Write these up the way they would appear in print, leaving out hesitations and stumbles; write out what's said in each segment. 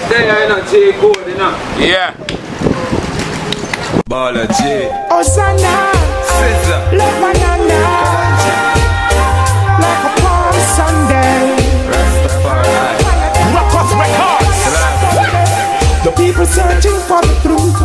They are not take code, you know. Yeah. Balla G. Osana, Sizzla. love banana, like a palm Sunday. Rastafari. Rock off records. The people searching for the truth,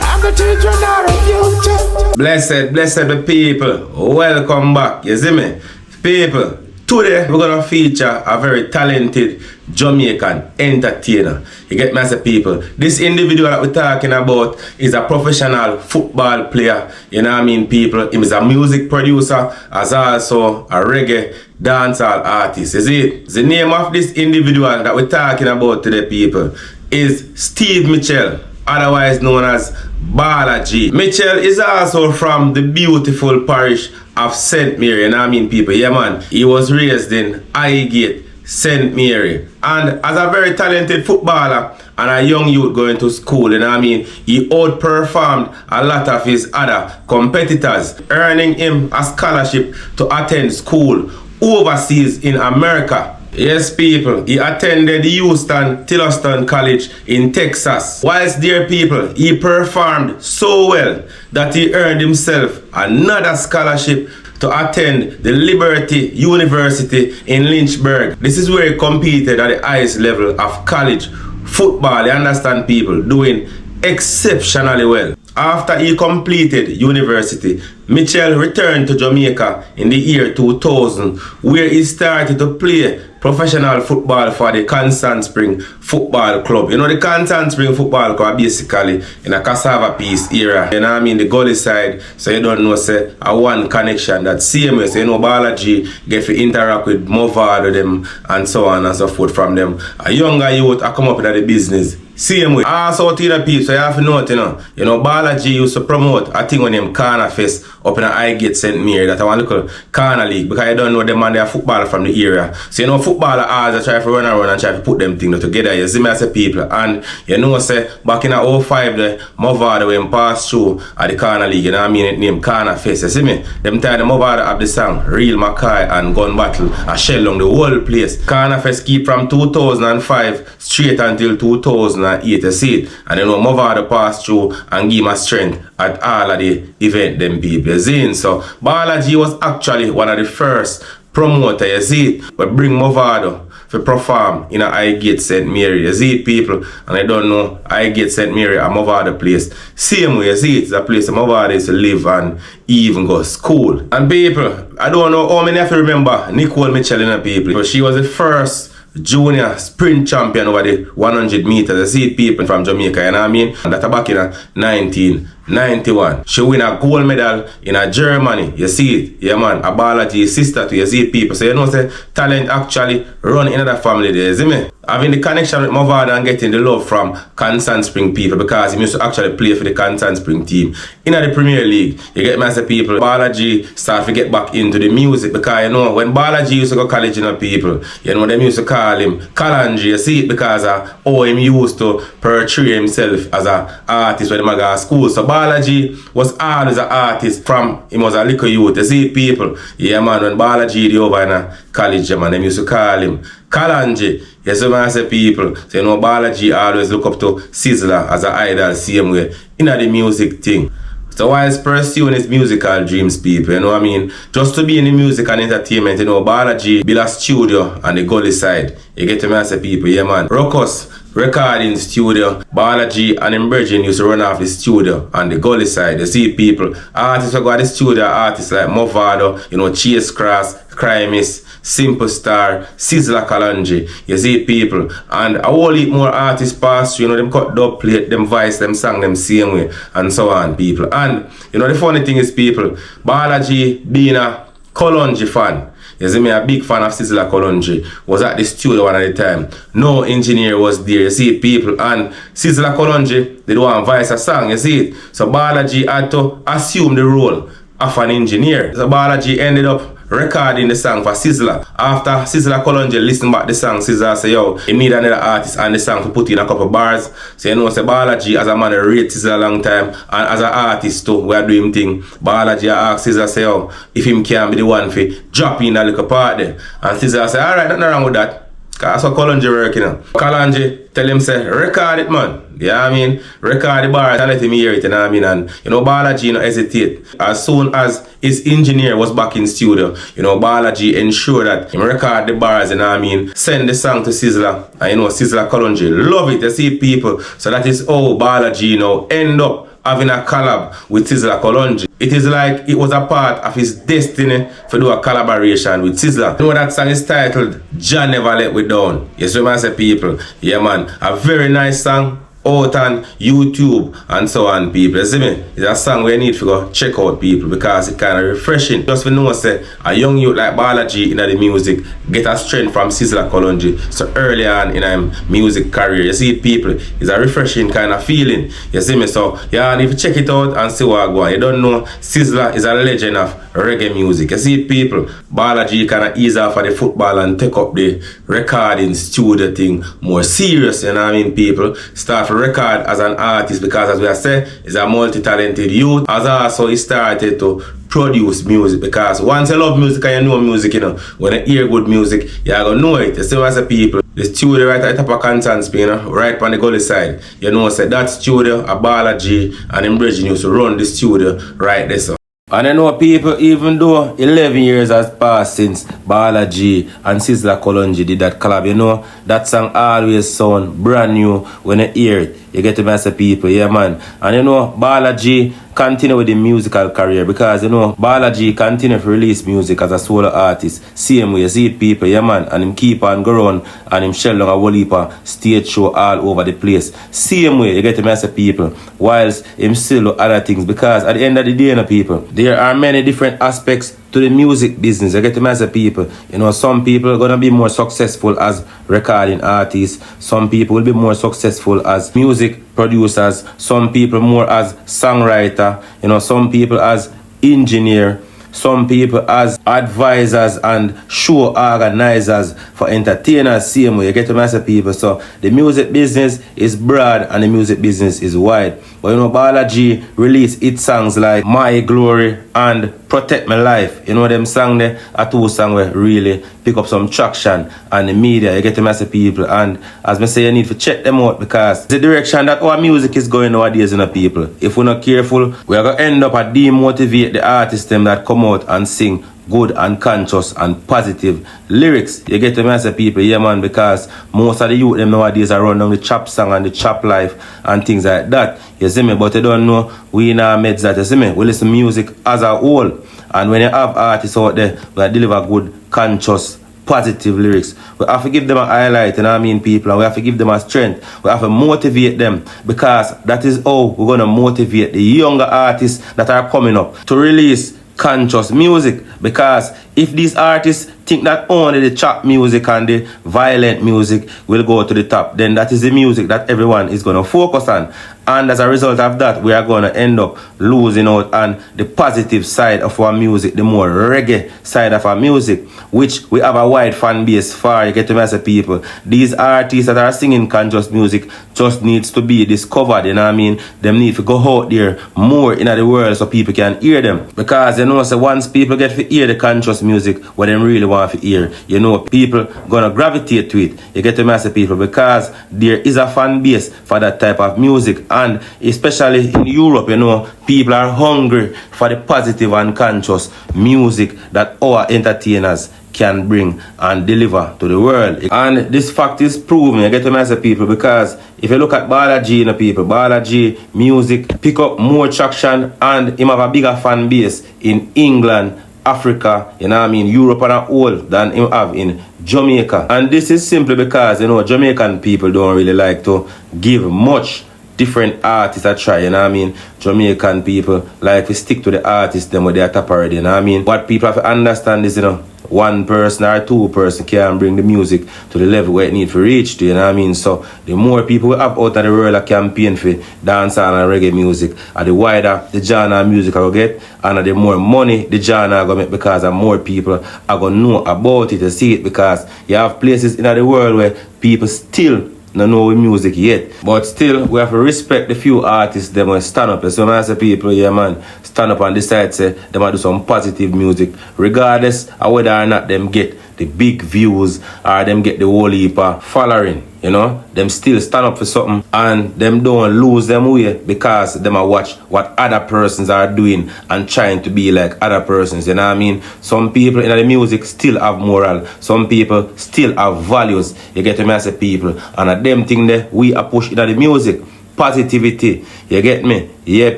and the children are a future. Blessed the people. Welcome back. You see me? People, today we're gonna feature a very talented Jamaican entertainer. You get me, as a people? This individual that we're talking about is a professional football player. You know what I mean, people? He is a music producer, as also a reggae dancehall artist. You see, the name of this individual that we're talking about today, people, is Steve Mitchell, otherwise known as Balla G. Mitchell is also from the beautiful parish of St. Mary, you know what I mean, people? Yeah, man. He was raised in Highgate, St. Mary. And as a very talented footballer and a young youth going to school, you know what I mean, he outperformed a lot of his other competitors, earning him a scholarship to attend school overseas in America. Yes, people, he attended Tillerson College in Texas. Whilst there, people, he performed so well that he earned himself another scholarship to attend the Liberty University in Lynchburg. This is where he competed at the highest level of college football. You understand, people, doing exceptionally well. After he completed university, Mitchell returned to Jamaica in the year 2000, where he started to play professional football for the Constant Spring Football Club. You know, the Constant Spring Football Club basically in a cassava piece era. You know what I mean? The gully side, so you don't know, say, a one connection that same way. So you know, Balla G get to interact with Movado them and so on and so forth from them. A younger youth I come up into the business. Same way. Also to the people, so you have to know it, you know, Balla G used to promote a thing on them Corner Fest up in a Highgate St. Mary, that I want to call Corner League, because I don't know them and they are footballer from the area. So you know, footballer always try to run around and try to put them things together. You see me as a people, and you know, say back in a 05 the Movado when passed through at the Corner League, you know what I mean, it named Corner Fest. You see me? Them time the Movado have the song Real Mackay and Gun Battle and shell on the whole place. Corner Fest keep from 2005 straight until 2008. You see it, and you know, Movado passed through and give him a strength at all of the event them people. You see it? So Balla G was actually one of the first promoter, you see it, but bring Movado to perform in a Highgate St. Mary. You see it, people, and I don't know Highgate St. Mary a Movado place. Same way, you see it, it's a place Movado used to live and even go school. And people, I don't know how many of you remember Nicole Mitchell in people, but she was the first junior sprint champion over the 100 meters. You see people from Jamaica, you know what I mean? And that back in 1991. She win a gold medal in Germany. You see it? Yeah, man. A Balla G sister to you see it, people. So you know, say talent actually run in another family there, you see me? Having the connection with Movado and getting the love from Constant Spring people, because he used to actually play for the Constant Spring team in the Premier League. You get me, as a people, Balla G start to get back into the music, because you know, when Balla G used to go college, you know, people, you know, them used to call him Kalongy. You see it, because of how him used to portray himself as an artist when he go to school. So Balla G was always an artist from he was a little youth. You see it, people. Yeah, man, when Balla G over in college, man, them used to call him Kalongy. Yes, so I say, people, so you know, Balla G always look up to Sizzla as an idol, same way in the music thing. So whilst pursuing his musical dreams, people, you know what I mean? Just to be in the music and entertainment, you know, Balla G built a studio on the gully side. You get to me, I say, people, yeah, man. Ruckus recording studio, Balla G and him Virgin used to run off the studio on the gully side. You see, people, artists who got the studio, artists like Movado, you know, Chase Cross, Crimis, Simple Star, Sizzla Kalongy. You see, people, and a whole heap more artists pass through, you know, them cut dub plate, them voice, them song, them same way, and so on, people. And, you know, the funny thing is, people, Balla G being a Kalongy fan, you see me, a big fan of Sizzla Kalongy, was at the studio one at the time. No engineer was there, you see, people, and Sizzla Kalongy, they don't voice a song, you see it. So Balla G had to assume the role of an engineer. So Balla G ended up recording the song for Sizzla. After Sizzla Kalongy listen back the song, Sizzla say, yo, he need another artist on the song to put in a couple bars. So you know, say Balla G as a man rate Sizzla a long time, and as an artist too, we are doing thing. Balla G ask Sizzla say, yo, if him can be the one for drop in a little part there. And Sizzla say, alright, nothing wrong with that. Cause that's what Kalongy working on. Kalongy tell him say, record it, man. Yeah, I mean, record the bars and let him hear it, you know what I mean? And you know, Balla G no hesitate. As soon as his engineer was back in studio, you know, Balla G ensure that he record the bars, you know what I mean? Send the song to Sizzla. And you know, Sizzla Kalongy love it, you see people. So that is how Balla G now end up having a collab with Sizzla Kalongy. It is like it was a part of his destiny to do a collaboration with Sizzla. You know that song is titled Jah Never Let We Down. Yes, what I say, people. Yeah, man, a very nice song out on YouTube and so on, people. You see me? It's a song we need to go check out, people, because it kind of refreshing. Just for know, say, a young youth like Balla G in the music get a strength from Sizzla Kalongy. So early on in a music career, you see, people, it's a refreshing kind of feeling. You see me? So yeah, and if you check it out and see what I go on, you don't know, Sizzla is a legend of reggae music. You see, people, Balla G kind of ease off of the football and take up the recording studio thing more serious, you know what I mean, people? Start to record as an artist, because as we have said, he's a multi-talented youth. As also he started to produce music, because once you love music and you know music, you know, when you hear good music, you're gonna know it. You see what I say, people? The studio right at the top of Constance, you know, right on the gully side. You know, say that studio, a Balla G and him bridging used to run the studio right there, so. And I know people, even though 11 years has passed since Balla G and Sizzla Kalongy did that collab, you know, that song always sound brand new when you hear it. You get to mess with people, yeah, man. And you know, Balla G continue with the musical career, because you know, Balla G continue to release music as a solo artist. Same way, you see people, yeah, man. And him keep on going and him shell down a whole heap of stage show all over the place. Same way, you get to mess with people, whilst him still do other things, because at the end of the day, you know, people, there are many different aspects to the music business. You get to mess with people. You know, some people are gonna be more successful as recording artists. Some people will be more successful as music producers. Some people more as songwriter. You know, some people as engineer. Some people as advisors and show organizers for entertainers. Same way, you get to mess with people. So the music business is broad and the music business is wide. But you know, Balla G released hit songs like My Glory and Protect My Life. You know, them songs there are two songs where really pick up some traction and the media. You get to mess with people. And as I say, you need to check them out, because the direction that our music is going nowadays, you know, people. If we're not careful, we are going to end up at demotivate the artists them that come out and sing good and conscious and positive lyrics. You get to mess with people, yeah, man, because most of the youth them nowadays are running on the chop song and the chop life and things like that. You see me? But you don't know, we in our meds that, you see me? We listen to music as a whole. And when you have artists out there that deliver good, conscious, positive lyrics, we have to give them a highlight, you know what I mean, people, and we have to give them a strength. We have to motivate them, because that is how we're going to motivate the younger artists that are coming up to release conscious music. Because if these artists think that only the chop music and the violent music will go to the top, then that is the music that everyone is going to focus on. And as a result of that, we are going to end up losing out on the positive side of our music, the more reggae side of our music, which we have a wide fan base for. You get to mess with people. These artists that are singing conscious music just needs to be discovered, you know what I mean? Them need to go out there more in the world so people can hear them. Because you know, so once people get to hear the conscious music, what them really want to hear, you know, people gonna gravitate to it. You get to mess with people, because there is a fan base for that type of music. And especially in Europe, you know, people are hungry for the positive and conscious music that our entertainers can bring and deliver to the world. And this fact is proven, you get to mess with people, because if you look at Balla G, you know, people, Balla G music pick up more traction and him have a bigger fan base in England, Africa, you know what I mean, Europe and all than him have in Jamaica. And this is simply because, you know, Jamaican people don't really like to give much different artists a try, you know what I mean? Jamaican people like to stick to the artists them with their top already, you know what I mean? What people have to understand is, you know, one person or two person can bring the music to the level where it need to reach to, you know what I mean? So the more people we have out of the world that campaign for dancehall and reggae music, and the wider the genre music I will get, and the more money the genre going to make, because more people are going to know about it and see it, because you have places in the world where people still don't know music yet, but still we have to respect the few artists them will stand up. So I say people, yeah man, stand up and decide say they might do some positive music, regardless of whether or not them get the big views or them get the whole heap of following. You know, them still stand up for something and them don't lose them way because them a watch what other persons are doing and trying to be like other persons, you know what I mean? Some people in the music still have moral, some people still have values, you get me as a people, and at them thing there we are push in the music. Positivity, you get me? Yeah,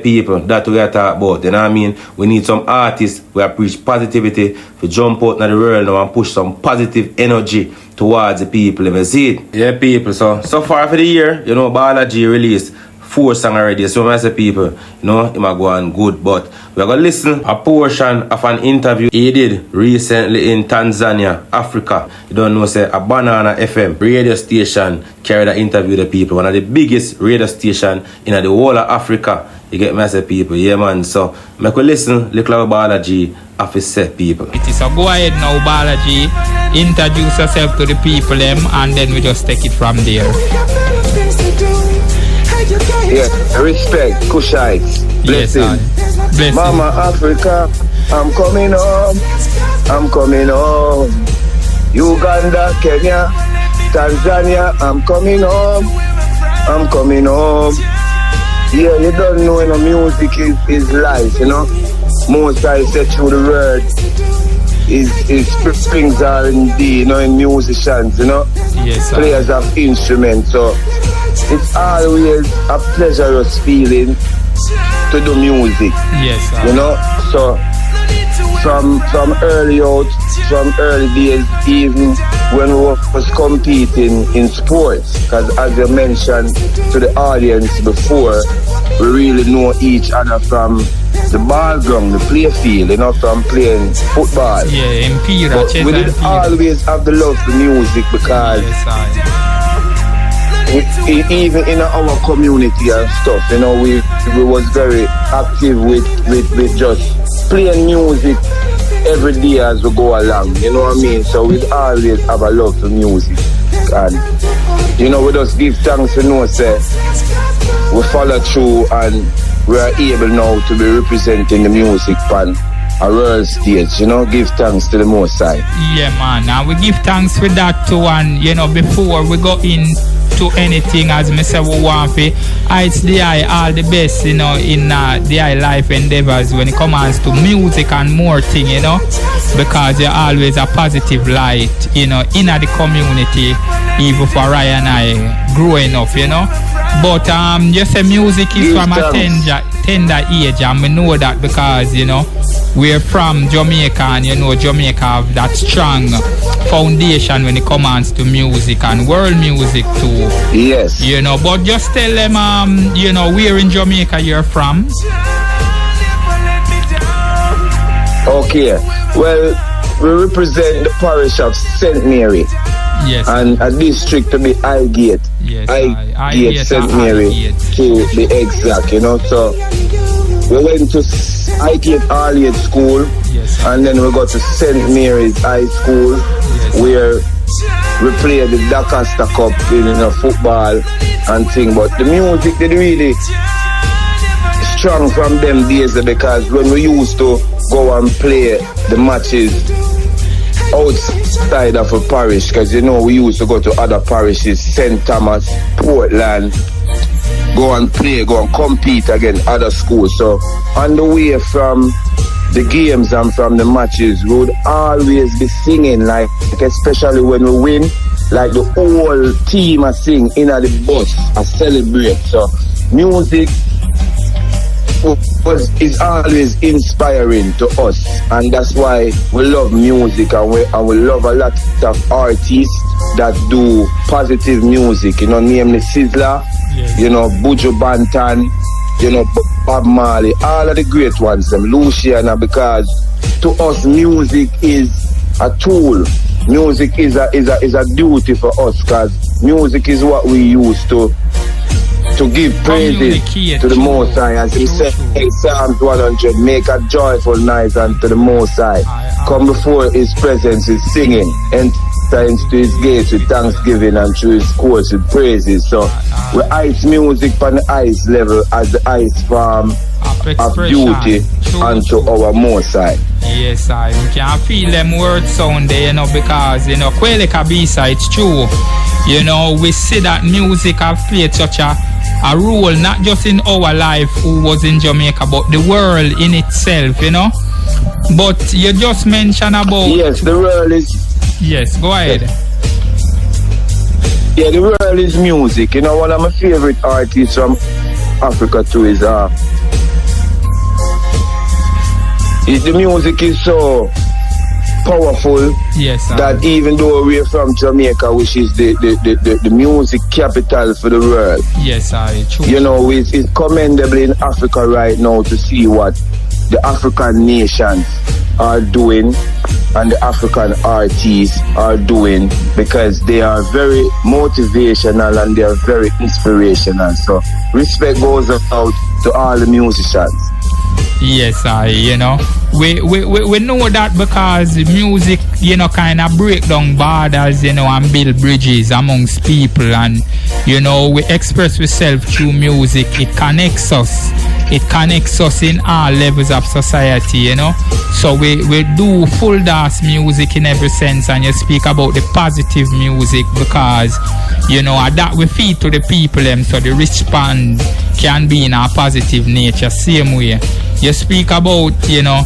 people, that we are talking about, you know what I mean? We need some artists who preach positivity to jump out in the world now and push some positive energy towards the people, if you see it. Yeah, people, so far for the year, you know, Balla G released 4 songs already, so I say people, you know, it might go on good, but we're going to listen a portion of an interview he did recently in Tanzania, Africa. You don't know, say, a Banana FM radio station carried an interview the people, one of the biggest radio station in the whole of Africa. You get me, say, people, yeah man, so make we listen, look like Balla G, of his set people. It is, so go ahead now, Balla G, introduce yourself to the people, and then we just take it from there. Yeah, respect, Kushites, blessing. Yes, Mama Africa, I'm coming home, I'm coming home. Uganda, Kenya, Tanzania, I'm coming home, I'm coming home. Yeah, you don't know, you know, music is life, you know. Most I said through the word is springs are indeed, you know, in musicians, you know. Yes, players of instruments, so it's always a pleasurous feeling to do music. Yes, sir. You know, so from early days, even when we was competing in sports, because as you mentioned to the audience before, we really know each other from the ball ground, the play field, you know, from playing football. Yeah, Impera, but we did always have the love for music, because even in our community and stuff, you know, we was very active with just playing music every day as we go along, you know what I mean? So we always have a love for music, and you know, we just give thanks to know, say, we follow through and we are able now to be representing the music on a world stage, you know, give thanks to the Most High. Yeah man, and we give thanks for that too, and you know, before we go into anything, as me say, we want to heights the eye all the best, you know, in the eye life endeavors when it comes to music and more thing, you know, because you're always a positive light, you know, in the community, even for Ryan and I growing up, you know. But you say music is from a tender age, and we know that because, you know, we're from Jamaica, and you know Jamaica have that strong foundation when it comes to music and world music too. Yes. You know, but just tell them, you know, where in Jamaica you're from. Okay. Well, we represent the parish of St. Mary. Yes. And a district to be Highgate. Yes. Highgate, St. Mary, to be exact, you know. So we went to Highgate All-Age School, yes, and then we got to St. Mary's High School, yes, where we played the Doncaster Cup in, you know, football and thing. But the music did really strong from them days, because when we used to go and play the matches outside of a parish, because you know we used to go to other parishes, St. Thomas, Portland, go and play, go and compete against other schools. So on the way from the games and from the matches, we would always be singing, like especially when we win, like the whole team are sing in at the bus, I celebrate. So music is always inspiring to us, and that's why we love music, and we love a lot of artists that do positive music, you know, namely Sizzla, yes, you know, Buju Banton, you know, Bob Marley, all of the great ones, them, Luciana, because to us music is a tool. Music is a duty for us, because music is what we use to give praises to the Most High. As he said in Psalms 100, make a joyful noise unto the Most High. Come before his presence with singing, enter into his gates with thanksgiving, and through his courts with praises. So we ice music on the ice level as the ice form of duty unto our Most High. Yes, I can feel them words sound there, you know, because, you know, Kwele Kabisa, it's true. You know, we see that music have played such a role, not just in our life who was in Jamaica, but the world in itself, you know. But you just mentioned about... Yes, the world is... Yes, go ahead. Yeah, the world is music. You know, one of my favorite artists from Africa too is... the music is so powerful, yes, that even though we're from Jamaica, which is the music capital for the world, yes, true. You know, it's commendable in Africa right now to see what the African nations are doing and the African artists are doing, because they are very motivational and they are very inspirational. So respect goes out to all the musicians. Yes, you know, we know that because music, you know, kind of break down borders, you know, and build bridges amongst people, and, you know, we express ourselves through music. It connects us. It connects us in all levels of society, you know. So we do full dance music in every sense, and you speak about the positive music because, you know, that we feed to the people them, so the respond can be in a positive nature. Same way you speak about, you know,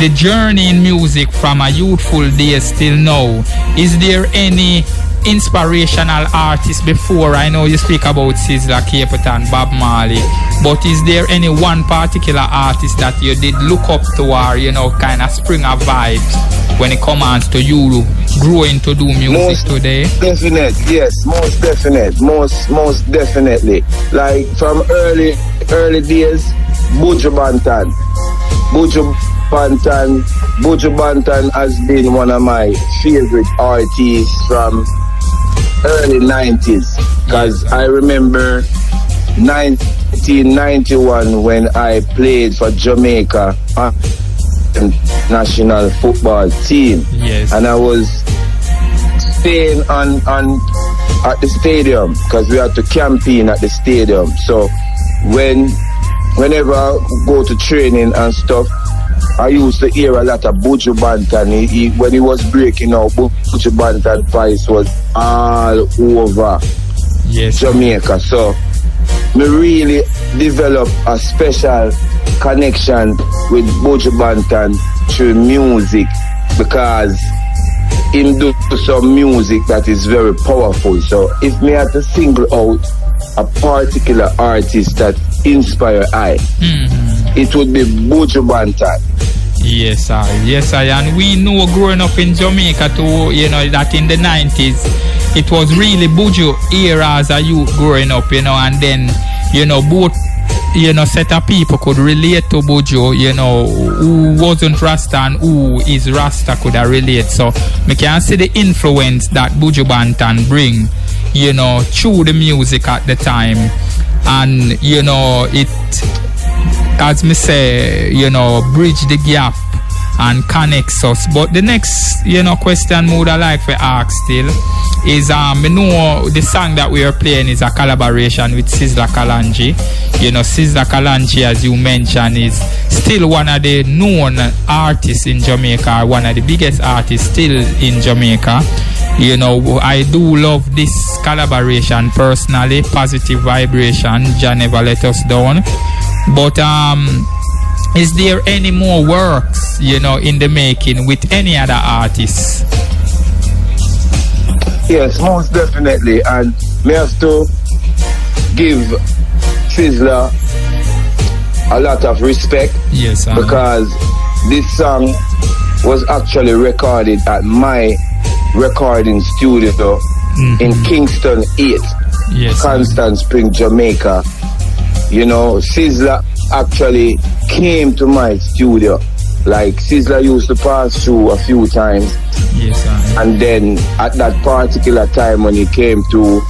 the journey in music from a youthful days till now. Is there any inspirational artist before? I know you speak about Sizzla, Capitan, Bob Marley, but is there any one particular artist that you did look up to, or, you know, kind of spring a vibes when it comes to you growing to do music today? Definite, yes, most definite, most definitely. Like from early days, Buju Banton has been one of my favorite artists from early 90s, because I remember 1991 when I played for Jamaica national football team. Yes. And I was staying on at the stadium because we had to campaign at the stadium. So whenever I go to training and stuff, I used to hear a lot of Buju Banton. When he was breaking out, Buju Banton voice was all over Jamaica. So me really developed a special connection with Buju Banton through music, because him do some music that is very powerful. So if me had to single out a particular artist that inspire it would be Buju Banton. Yes, I, and we know growing up in Jamaica too, you know, that in the 90s it was really Buju era as a youth growing up, you know, and then, you know, both, you know, set of people could relate to Buju, you know, who wasn't Rasta and who is Rasta could relate. So we can see the influence that Buju Banton bring, you know, through the music at the time. And, you know, it, as me say, you know, bridge the gap and connects us. But the next, you know, question I would like to ask still is, you know, the song that we are playing is a collaboration with Sizzla Kalongy. You know, Sizzla Kalongy, as you mentioned, is still one of the known artists in Jamaica, one of the biggest artists still in Jamaica. You know, I do love this collaboration personally. Positive vibration, Jah never let us down. But is there any more works, you know, in the making with any other artists? Yes, most definitely. And we have to give Sizzla a lot of respect. Yes, because this song was actually recorded at my recording studio in Kingston 8, Constant Spring, Jamaica. You know, Sizzla actually came to my studio. Like, Sizzla used to pass through a few times, Yes, sir. And then at that particular time when he came to,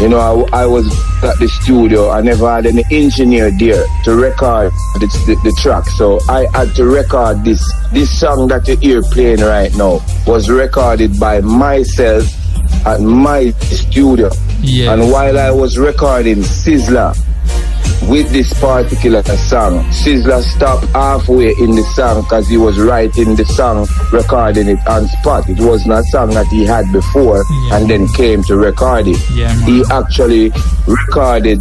you know, I was at the studio. I never had any engineer there to record the track. So I had to record this song that you hear playing right now was recorded by myself at my studio. Yes. And while I was recording Sizzla with this particular song, Sizzla stopped halfway in the song because he was writing the song, recording it on spot. It wasn't a song that he had before and then came to record it. Yeah, he actually recorded,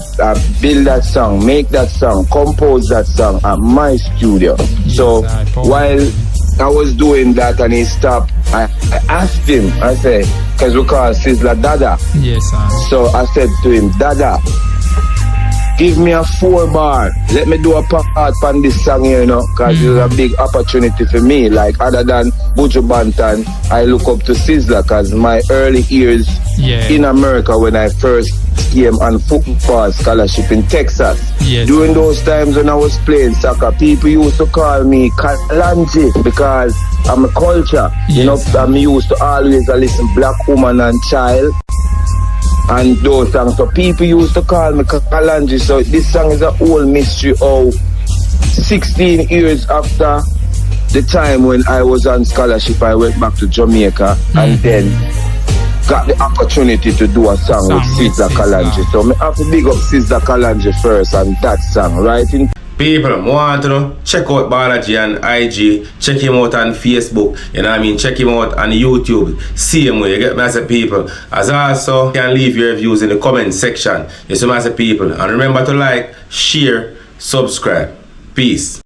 build that song, make that song, compose that song at my studio. Yes, so while I was doing that and he stopped, I asked him, I said, because we call Sizzla Dada. Yes, sir. So I said to him, Dada, give me a 4-bar. Let me do a part on this song here, you know, because it's a big opportunity for me. Like, other than Buju Banton, I look up to Sizzla because my early years in America when I first came on football scholarship in Texas. Yes. During those times when I was playing soccer, people used to call me Kalongy because I'm a culture. You know, I'm used to always listen Black Woman and Child and those songs. So people used to call me Kalongy. So this song is a whole mystery of 16 years after the time when I was on scholarship, I went back to Jamaica and then got the opportunity to do a song with Sizzla Kalongy. So I have to big up Sizzla Kalongy first and that song, right? People, I want to know, check out Balla G on IG, check him out on Facebook, you know what I mean, check him out on YouTube, same way, you get me as a people. As also, you can leave your reviews in the comment section, you see me as a people. And remember to like, share, subscribe. Peace.